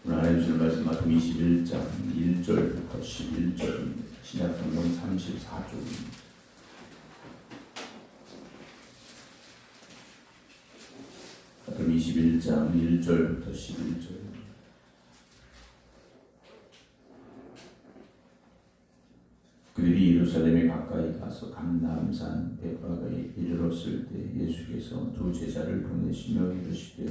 오늘 하나님 주신 말씀 마태복음 21장 1절부터 11절입니다. 신약성경 34쪽입니다. 마태복음 21장 1절부터 11절입니다. 그들이 예루살렘에 가까이 가서 감람산 베파가에 이르렀을 때 예수께서 두 제자를 보내시며 이르시되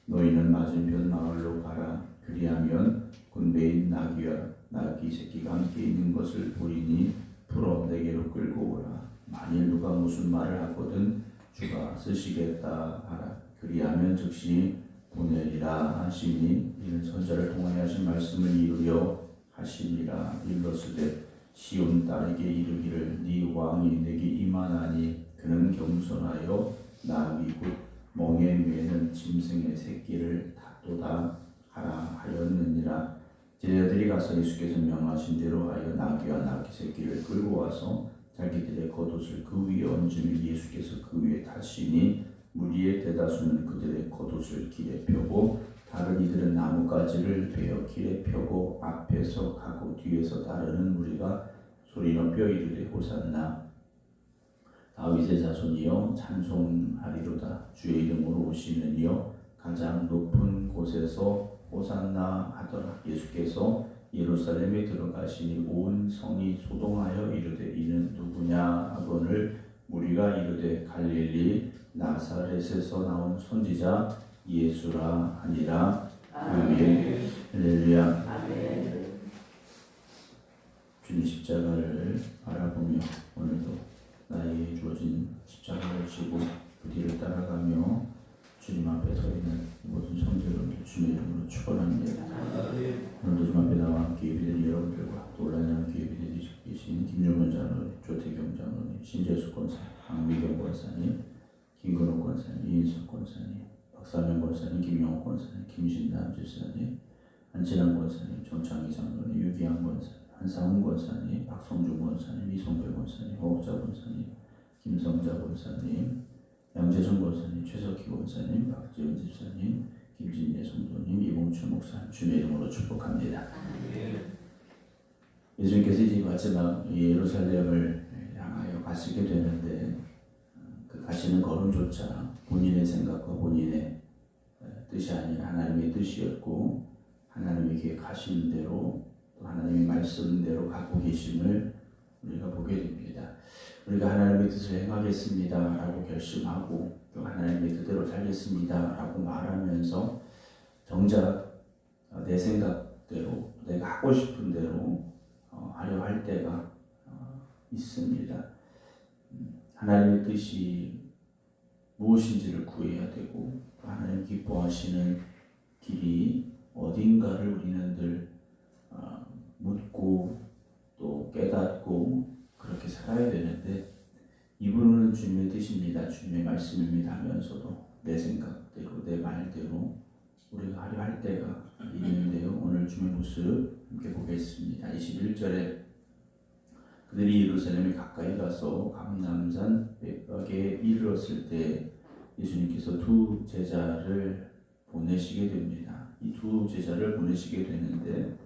너희는 맞은편 마을로 가라. 그리하면 곧 매인 나귀와 나귀 새끼가 함께 있는 것을 보리니 풀어 내게로 끌고 오라. 만일 누가 무슨 말을 하거든 주가 쓰시겠다 하라. 그리하면 즉시 보내리라 하시니 이는 선자를 통하여 하신 말씀을 이루려 하심이라. 일렀으되 시온 딸에게 이르기를 네 왕이 내게 임하나니 그는 겸손하여 나귀 곧 멍에 매는 짐승의 새끼를 닫도다 하라 하였느니라. 제자들이 가서 예수께서 명하신 대로 하여 나귀와 나귀 새끼를 끌고 와서 자기들의 겉옷을 그 위에 얹으며 예수께서 그 위에 타시니 무리의 대다수는 그들의 겉옷을 길에 펴고 다른 이들은 나뭇가지를 베어 길에 펴고 앞에서 가고 뒤에서 따르는 무리가 소리 높여 이르되 호산나 다윗의 자손이여 찬송하리로다. 주의 이름으로 오시는 이여 가장 높은 곳에서 호산나 하더라. 예수께서 예루살렘에 들어가시니 온 성이 소동하여 이르되 이는 누구냐 하거늘 무리가 이르되 갈릴리 나사렛에서 나온 선지자 예수라 하니라. 아멘. 할렐루야. 아멘. 주님 십자가를 바라보며 오늘도 나에게 주어진 십자가를 지고 그 뒤를 따라가며 주님 앞에 서 있는 모든 성도들을 주님의 이름으로 축원합니다. 오늘도 주님 앞에 나와 함께 예배드린 여러분들과 또 온라인에 함께 예배드리고 계신 김종원 장로님, 조태경 장로님, 신재수 권사님, 강미경 권사님, 김근호 권사님, 이인석 권사님, 박사명 권사님, 김영호 권사님, 김신남 집사님, 안진환 권사님, 정창희 장로님, 유기양 권사님, 한상훈 권사님, 박성준 권사님, 이성배 권사님, 허옥자 권사님, 김성자 권사님, 양재선 권사님, 최석희 권사님, 박지원 집사님, 김진예 성도님, 이봉철 목사님 주님의 이름으로 축복합니다. 예수님께서 이제 마지막 예루살렘을 향하여 가시게 되는데 그 가시는 걸음조차 본인의 생각과 본인의 뜻이 아니라 하나님의 뜻이었고 하나님의 계획하신 대로 또 하나님의 말씀대로 가고 계심을 우리가 보게 됩니다. 우리가 하나님의 뜻을 행하겠습니다 라고 결심하고 또 하나님의 뜻대로 살겠습니다 라고 말하면서 정작 내 생각대로 내가 하고 싶은 대로 하려 할 때가 있습니다. 하나님의 뜻이 무엇인지를 구해야 되고 하나님 기뻐하시는 길이 어딘가를 우리는 늘 묻고 또 깨닫고 그렇게 살아야 되는데 이분은 주님의 뜻입니다. 주님의 말씀입니다 하면서도 내 생각대로 내 말대로 우리가 하려 할 때가 있는데요. 오늘 주님의 모습 함께 보겠습니다. 21절에 그들이 예루살렘에 가까이 가서 감람산 베파가에 이르렀을 때 예수님께서 두 제자를 보내시게 됩니다. 이 두 제자를 보내시게 되는데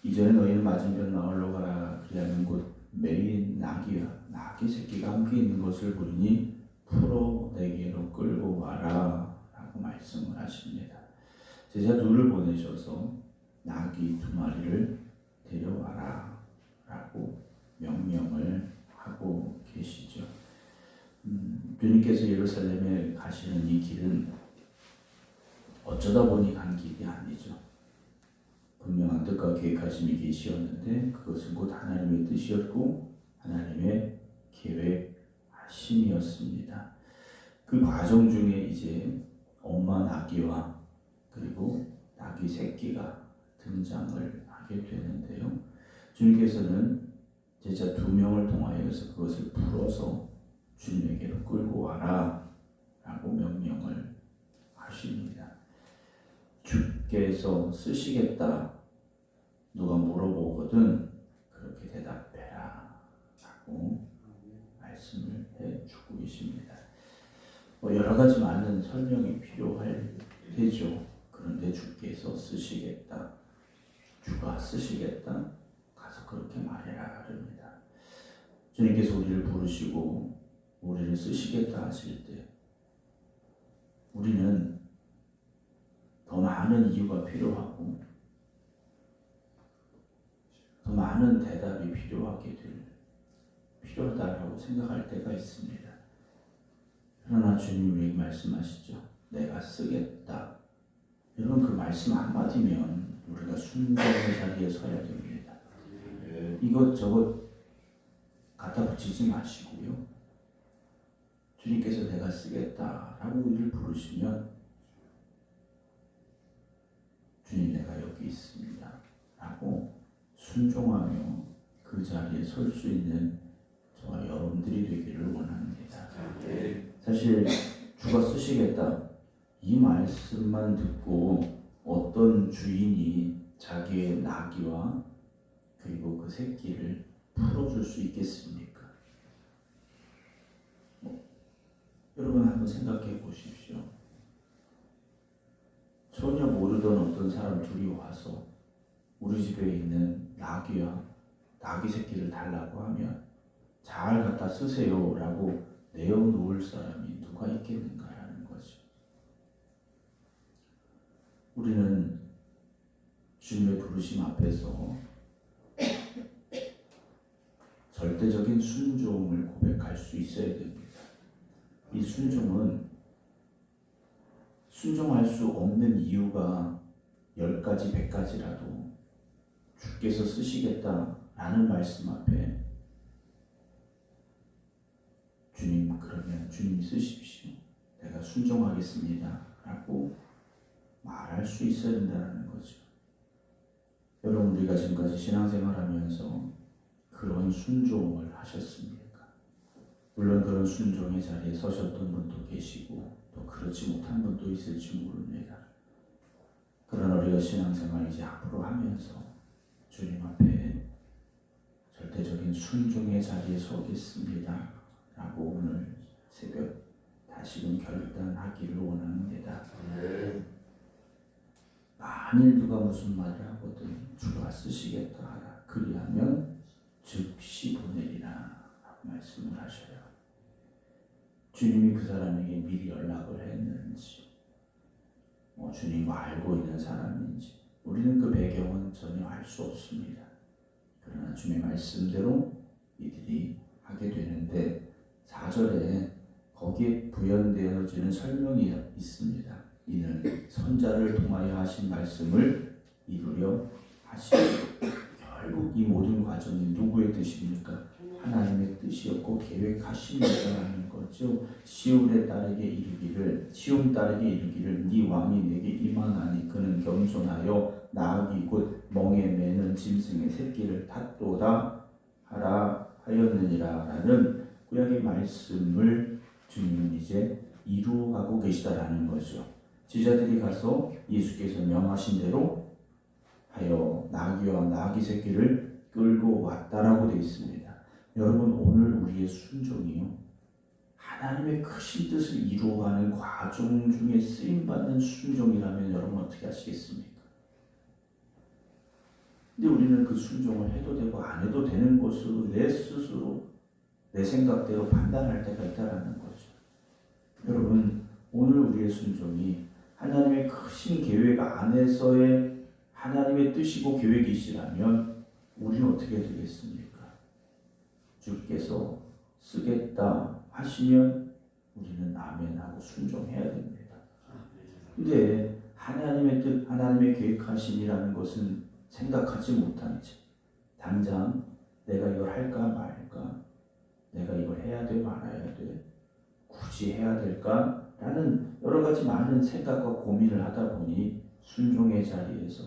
이전에 너희는 맞은편 마을로 가라. 그리하면 곧 매인 나귀와 나귀 새끼가 함께 있는 것을 보리니 풀어 내게로 끌고 와라 라고 말씀을 하십니다. 제자 둘을 보내셔서 나귀 두 마리를 데려와라 라고 명령을 하고 계시죠. 주님께서 예루살렘에 가시는 이 길은 어쩌다 보니 간 길이 아니죠. 분명한 뜻과 계획하심이 계시었는데 그것은 곧 하나님의 뜻이었고 하나님의 계획하심이었습니다. 그 과정 중에 이제 엄마 나귀와 그리고 나귀 새끼가 등장을 하게 되는데요. 주님께서는 제자 두 명을 통하여서 그것을 풀어서 주님에게로 끌고 와라 라고 명령을 하십니다. 주께서 쓰시겠다 누가 물어보거든 그렇게 대답해라 라고 말씀을 해주고 계십니다. 여러 가지 많은 설명이 필요할 테죠. 그런데 주께서 쓰시겠다. 주가 쓰시겠다. 가서 그렇게 말해라 그럽니다. 주님께서 우리를 부르시고 우리를 쓰시겠다 하실 때 우리는 더 많은 이유가 필요하고 더 많은 대답이 필요하다라고 생각할 때가 있습니다. 그러나 주님이 말씀하시죠. 내가 쓰겠다. 여러분 그 말씀 한마디면 우리가 순종의 자리에 서야 됩니다. 이것저것 갖다 붙이지 마시고요. 주님께서 내가 쓰겠다라고 우리를 부르시면 주님 내가 여기 있습니다 라고 순종하며 그 자리에 설 수 있는 저와 여러분들이 되기를 원합니다. 사실 주가 쓰시겠다 이 말씀만 듣고 어떤 주인이 자기의 나귀와 그리고 그 새끼를 풀어줄 수 있겠습니까? 여러분 한번 생각해 보십시오. 전혀 모르던 어떤 사람 둘이 와서 우리 집에 있는 나귀와 나귀 새끼를 달라고 하면 잘 갖다 쓰세요 라고 내어놓을 사람이 누가 있겠는가라는 거죠. 우리는 주님의 부르심 앞에서 절대적인 순종을 고백할 수 있어야 됩니다. 이 순종은 순종할 수 없는 이유가 10가지, 100가지라도 주께서 쓰시겠다라는 말씀 앞에 주님 그러면 주님이 쓰십시오. 내가 순종하겠습니다 라고 말할 수 있어야 된다는 거죠. 여러분 우리가 지금까지 신앙생활하면서 그런 순종을 하셨습니까? 물론 그런 순종의 자리에 서셨던 분도 계시고 또 그렇지 못한 분도 있을지 모릅니다. 그러나 우리가 신앙생활 이제 앞으로 하면서 주님 앞에 절대적인 순종의 자리에 서겠습니다 라고 오늘 새벽 다시금 결단하기를 원합니다. 만일 누가 무슨 말을 하거든 주가 쓰시겠다 하라. 그리하면 즉시 보내리라 라고 말씀을 하셔요. 주님이 그 사람에게 미리 연락을 했는지 주님과 알고 있는 사람인지 우리는 그 배경은 전혀 알 수 없습니다. 그러나 주님의 말씀대로 이들이 하게 되는데 4절에 거기에 부연되어지는 설명이 있습니다. 이는 선자를 통하여 하신 말씀을 이루려 하시고 결국 이 모든 과정이 누구의 뜻입니까? 하나님의 뜻이었고 계획하심이라는 거죠. 시움 딸에게 이르기를 네 왕이 내게 임하나니 그는 겸손하여 나귀 곧 멍에 매는 짐승의 새끼를 탔도다 하라 하였느니라 라는 구약의 말씀을 주님은 이제 이루어가고 계시다라는 거죠. 제자들이 가서 예수께서 명하신 대로 하여 나귀와 나귀 새끼를 끌고 왔다라고 되어 있습니다. 여러분 오늘 우리의 순종이요 하나님의 크신 뜻을 이루어가는 과정 중에 쓰임받는 순종이라면 여러분 어떻게 하시겠습니까? 근데 우리는 그 순종을 해도 되고 안 해도 되는 것으로 내 스스로 내 생각대로 판단할 때가 있다는 거죠. 여러분 오늘 우리의 순종이 하나님의 크신 계획 안에서의 하나님의 뜻이고 계획이시라면 우리는 어떻게 되겠습니까? 주께서 쓰겠다 하시면 우리는 아멘하고 순종해야 됩니다. 근데 하나님의 뜻, 하나님의 계획하심이라는 것은 생각하지 못한 채 당장 내가 이걸 할까 말까, 내가 이걸 해야 돼 말아야 돼, 굳이 해야 될까 라는 여러 가지 많은 생각과 고민을 하다 보니 순종의 자리에서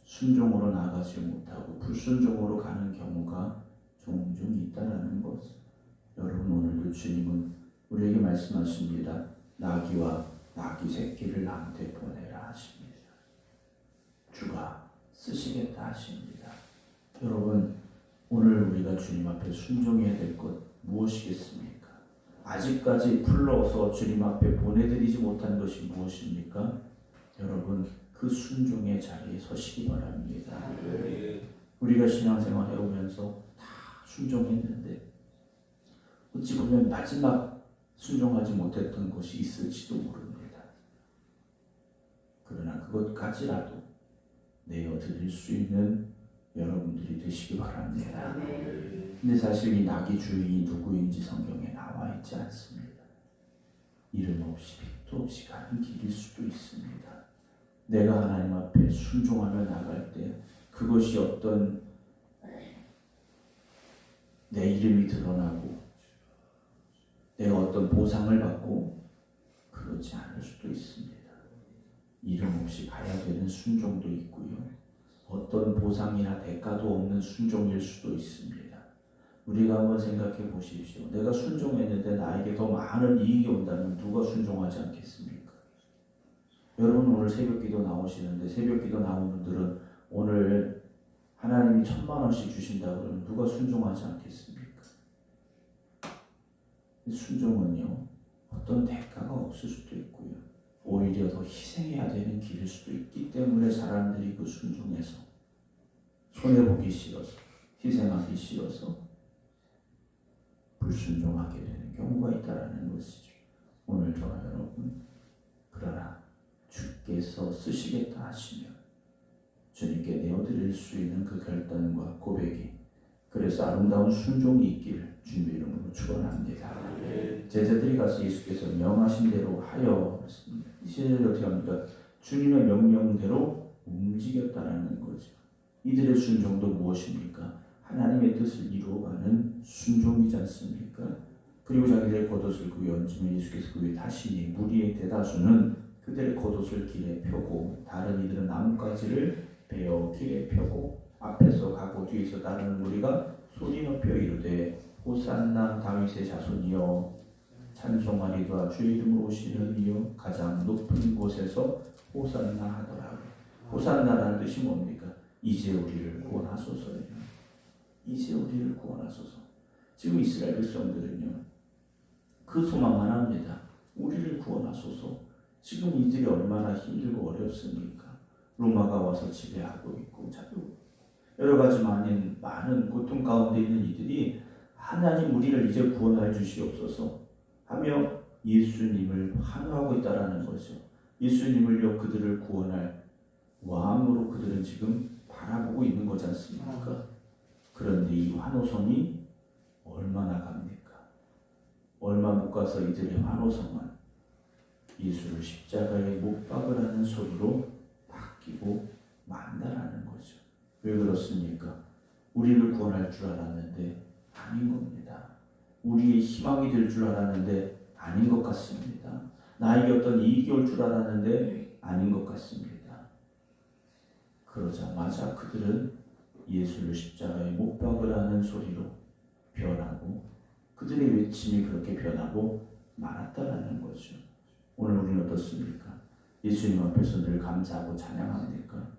순종으로 나가지 못하고 불순종으로 가는 경우가 종종 있다라는 것을 여러분 오늘도 주님은 우리에게 말씀하십니다. 나귀와 나귀 새끼를 나한테 보내라 하십니다. 주가 쓰시겠다 하십니다. 여러분 오늘 우리가 주님 앞에 순종해야 될 것 무엇이겠습니까? 아직까지 불러서 주님 앞에 보내드리지 못한 것이 무엇입니까? 여러분 그 순종의 자리에 서시기 바랍니다. 우리가 신앙생활 해오면서 다 순종했는데 어찌 보면 마지막 순종하지 못했던 것이 있을지도 모릅니다. 그러나 그것까지라도 내어드릴 수 있는 여러분들이 되시기 바랍니다. 근데 사실 이 낙이 주인이 누구인지 성경에 나와 있지 않습니다. 이름 없이 빛도 없이 가는 길일 수도 있습니다. 내가 하나님 앞에 순종하며 나갈 때 그것이 어떤 내 이름이 드러나고 내가 어떤 보상을 받고 그러지 않을 수도 있습니다. 이름 없이 가야 되는 순종도 있고요. 어떤 보상이나 대가도 없는 순종일 수도 있습니다. 우리가 한번 생각해 보십시오. 내가 순종했는데 나에게 더 많은 이익이 온다면 누가 순종하지 않겠습니까? 여러분 오늘 새벽기도 나오시는데 새벽기도 나온 분들은 오늘 하나님이 10,000,000원씩 주신다 그러면 누가 순종하지 않겠습니까? 순종은요 어떤 대가가 없을 수도 있고요. 오히려 더 희생해야 되는 길일 수도 있기 때문에 사람들이 그 순종해서 손해보기 싫어서 희생하기 싫어서 불순종하게 되는 경우가 있다는 것이죠. 오늘 저와 여러분 그러나 주께서 쓰시겠다 하시면 주님께 내어드릴 수 있는 그 결단과 고백이 그래서 아름다운 순종이 있기를 주님의 이름으로 축원합니다. 제자들이 가서 예수께서 명하신 대로 하여 이제 어떻게 합니까? 주님의 명령대로 움직였다라는 거죠. 이들의 순종도 무엇입니까? 하나님의 뜻을 이루어가는 순종이지 않습니까? 그리고 자기들의 겉옷을 그 위에 얹으면 예수께서 그 위에 타시니 무리의 대다수는 그들의 겉옷을 길에 펴고 다른 이들은 나뭇가지를 베어 길에 펴고 앞에서 가고 뒤에서 따르는 무리가 소리 높여 이르되 호산나 다윗의 자손이여 찬송하리다 주의 이름으로 오시는 이여 가장 높은 곳에서 호산나 하더라. 호산나라는 뜻이 뭡니까? 이제 우리를 구원하소서예요. 이제 우리를 구원하소서. 지금 이스라엘 백성들은요 그 소망만 합니다. 우리를 구원하소서. 지금 이들이 얼마나 힘들고 어렵습니까? 로마가 와서 지배하고 있고 여러 가지 많은 고통 가운데 있는 이들이 하나님 우리를 이제 구원하여 주시옵소서 하며 예수님을 환호하고 있다라는 거죠. 예수님을요 그들을 구원할 왕으로 그들은 지금 바라보고 있는 거지 않습니까? 그런데 이 환호성이 얼마나 갑니까? 얼마 못 가서 이들의 환호성은 예수를 십자가에 못 박으라는 소리로 바뀌고 만다라는 거죠. 왜 그렇습니까? 우리를 구원할 줄 알았는데 아닌 겁니다. 우리의 희망이 될 줄 알았는데 아닌 것 같습니다. 나에게 어떤 이익이 올 줄 알았는데 아닌 것 같습니다. 그러자마자 그들은 예수를 십자가에 못 박으라는 소리로 변하고 그들의 외침이 그렇게 변하고 말았다라는 거죠. 오늘 우리는 어떻습니까? 예수님 앞에서 늘 감사하고 찬양합니까?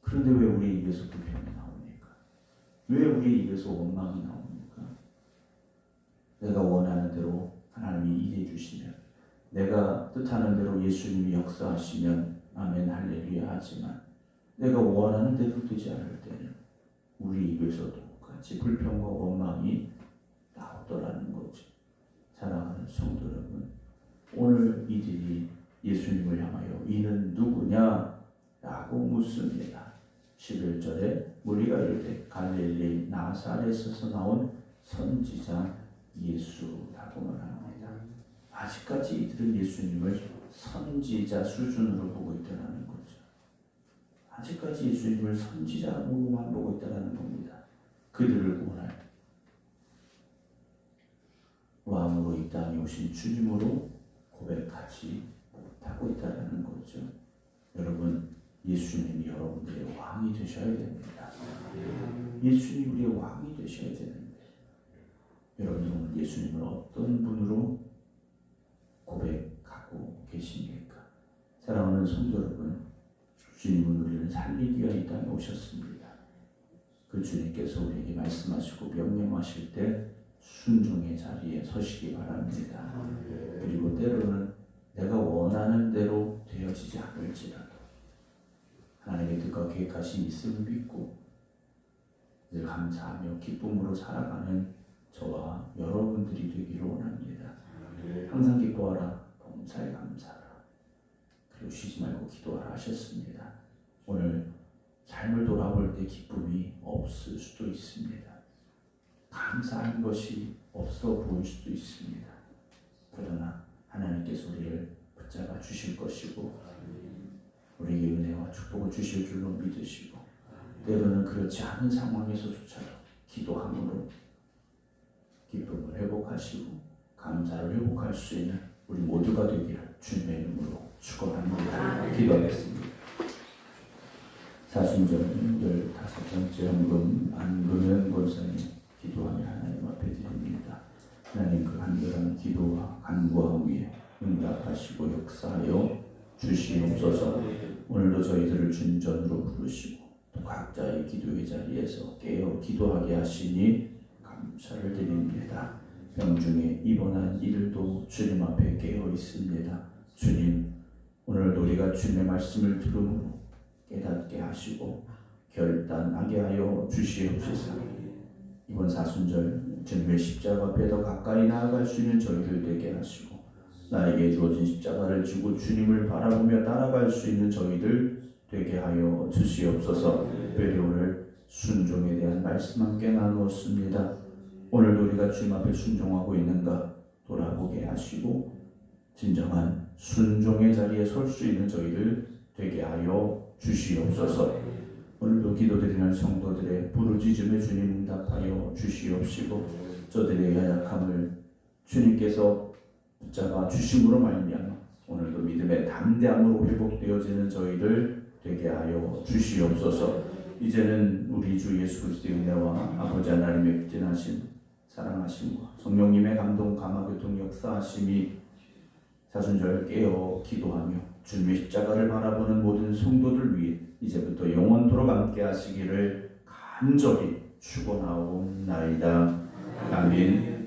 그런데 왜 우리 입에서 불평이 나옵니까? 왜 우리 입에서 원망이 나옵니까? 내가 원하는 대로 하나님이 일해 주시면 내가 뜻하는 대로 예수님이 역사하시면 아멘 할렐루야 하지만 내가 원하는 대로 되지 않을 때는 우리 입에서도 같이 불평과 원망이 나오더라는 거죠. 사랑하는 성도 여러분, 오늘 이들이 예수님을 향하여 이는 누구냐? 라고 묻습니다. 11절에 무리가 이르되 갈릴리 나사렛에서 나온 선지자 예수라고 말합니다. 아직까지 이들은 예수님을 선지자 수준으로 보고 있다는 거죠. 아직까지 예수님을 선지자로만 보고 있다는 겁니다. 그들을 구원할 왕으로 이 땅에 오신 주님으로 고백하지 못하고 있다는 거죠. 여러분, 예수님이 여러분들의 왕이 되셔야 됩니다. 예수님이 우리의 왕이 되셔야 되는데 여러분은 예수님을 어떤 분으로 고백하고 계십니까? 사랑하는 성도 여러분, 주님은 우리를 살리기 위해 이 땅에 오셨습니다. 그 주님께서 우리에게 말씀하시고 명령하실 때 순종의 자리에 서시기 바랍니다. 그리고 때로는 내가 원하는 대로 되어지지 않을지라도 하나님의 뜻과 계획하신 있음을 믿고 늘 감사하며 기쁨으로 살아가는 저와 여러분들이 되기를 원합니다. 항상 기뻐하라, 범사에 감사하라, 그리고 쉬지 말고 기도하라 하셨습니다. 오늘 삶을 돌아볼 때 기쁨이 없을 수도 있습니다. 감사한 것이 없어 보일 수도 있습니다. 그러나 하나님께서 우리를 붙잡아 주실 것이고 우리에게 은혜와 축복을 주실 줄로 믿으시고 때로는 그렇지 않은 상황에서조차도 기도함으로 기쁨을 회복하시고 감사를 회복할 수 있는 우리 모두가 되기를 주님의 이름으로 축원합니다. 기도하겠습니다. 사순절 15번째 헌금 안금현 권사님 기도하며 하나님 앞에 드립니다. 하나님 그 간절한 기도와 간구와 위에 응답하시고 역사하여 주시옵소서. 오늘도 저희들을 주님 전으로 부르시고 또 각자의 기도의 자리에서 깨어 기도하게 하시니 감사를 드립니다. 병중에 입원한 이들도 주님 앞에 깨어 있습니다. 주님, 오늘도 우리가 주님의 말씀을 들음으로 깨닫게 하시고 결단하게 하여 주시옵소서. 이번 사순절 주님의 십자가 앞에 더 가까이 나아갈 수 있는 저희들 되게 하시고 나에게 주어진 십자가를 지고 주님을 바라보며 따라갈 수 있는 저희들 되게 하여 주시옵소서. 특별히 오늘 순종에 대한 말씀 함께 나누었습니다. 오늘도 우리가 주님 앞에 순종하고 있는가 돌아보게 하시고 진정한 순종의 자리에 설 수 있는 저희들 되게 하여 주시옵소서. 오늘도 기도드리는 성도들의 부르짖음에 주님 응답하여 주시옵시고 저들의 연약함을 주님께서 붙잡아 주심으로 말미암아 오늘도 믿음의 담대함으로 회복되어지는 저희들 되게 하여 주시옵소서. 이제는 우리 주 예수 그리스도의 은혜와 아버지 하나님의 극진하신 사랑하심과 성령님의 감동 감화교통 역사하심이 사순절 깨어 기도하며 주님의 십자가를 바라보는 모든 성도들 위해 이제부터 영원토록 함께 하시기를 간절히 축원하옵나이다. 아멘.